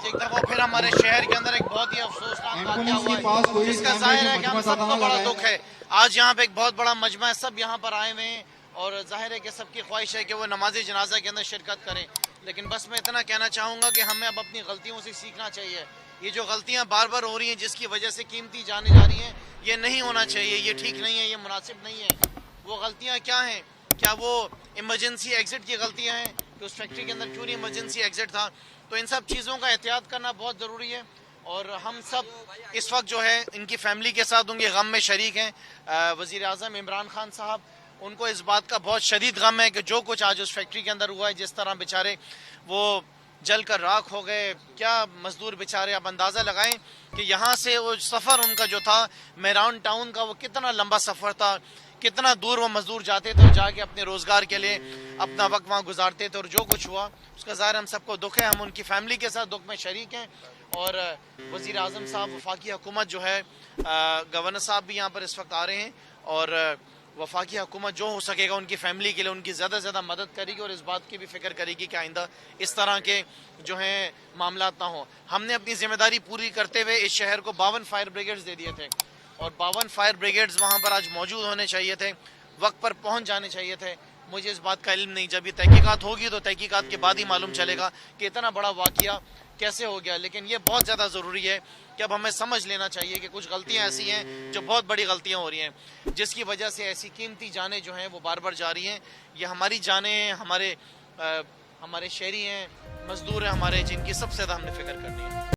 آج ایک دفعہ پھر ہمارے شہر کے اندر ایک بہت ہی افسوسناک واقعہ ہوا ہے جس کا ظاہر ہے کہ ہم سب کو بڑا دکھ ہے. آج یہاں پہ ایک بہت بڑا مجمع ہے, سب یہاں پر آئے ہوئے ہیں اور ظاہر ہے کہ سب کی خواہش ہے کہ وہ نماز جنازہ کے اندر شرکت کریں. لیکن بس میں اتنا کہنا چاہوں گا کہ ہمیں اب اپنی غلطیوں سے سیکھنا چاہیے. یہ جو غلطیاں بار بار ہو رہی ہیں جس کی وجہ سے قیمتی جانے جا رہی ہیں, یہ نہیں ہونا چاہیے, یہ ٹھیک نہیں ہے, یہ مناسب نہیں ہے. وہ غلطیاں کیا ہیں؟ کیا وہ ایمرجنسی ایگزٹ کی غلطیاں ہیں کہ اس فیکٹری کے اندر کیوں نہیں ایمرجنسی ایگزٹ تھا؟ تو ان سب چیزوں کا احتیاط کرنا بہت ضروری ہے اور ہم سب اس وقت جو ہے ان کی فیملی کے ساتھ ان کے غم میں شریک ہیں. وزیر اعظم عمران خان صاحب, ان کو اس بات کا بہت شدید غم ہے کہ جو کچھ آج اس فیکٹری کے اندر ہوا ہے, جس طرح بیچارے وہ جل کر راکھ ہو گئے. کیا مزدور بیچارے, آپ اندازہ لگائیں کہ یہاں سے وہ سفر ان کا جو تھا میران ٹاؤن کا, وہ کتنا لمبا سفر تھا, کتنا دور وہ مزدور جاتے تھے اور جا کے اپنے روزگار کے لیے اپنا وقت وہاں گزارتے تھے. اور جو کچھ ہوا اس کا ظاہر ہم سب کو دکھ ہے, ہم ان کی فیملی کے ساتھ دکھ میں شریک ہیں. اور وزیر اعظم صاحب, وفاقی حکومت جو ہے, گورنر صاحب بھی یہاں پر اس وقت آ رہے ہیں اور وفاقی حکومت جو ہو سکے گا ان کی فیملی کے لیے ان کی زیادہ سے زیادہ مدد کرے گی اور اس بات کی بھی فکر کرے گی کہ آئندہ اس طرح کے جو ہیں معاملات نہ ہوں. ہم نے اپنی ذمہ داری پوری کرتے ہوئے اس شہر کو 52 فائر بریگیڈز دے دیے تھے اور 52 فائر بریگیڈز وہاں پر آج موجود ہونے چاہیے تھے, وقت پر پہنچ جانے چاہیے تھے. مجھے اس بات کا علم نہیں, جب یہ تحقیقات ہوگی تو تحقیقات کے بعد ہی معلوم چلے گا کہ اتنا بڑا واقعہ کیسے ہو گیا. لیکن یہ بہت زیادہ ضروری ہے کہ اب ہمیں سمجھ لینا چاہیے کہ کچھ غلطیاں ایسی ہیں جو بہت بڑی غلطیاں ہو رہی ہیں, جس کی وجہ سے ایسی قیمتی جانیں جو ہیں وہ بار بار جا رہی ہیں. یہ ہماری جانیں ہیں, ہمارے شہری ہیں, مزدور ہیں ہمارے, جن کی سب سے زیادہ ہم نے فکر کرنی ہے.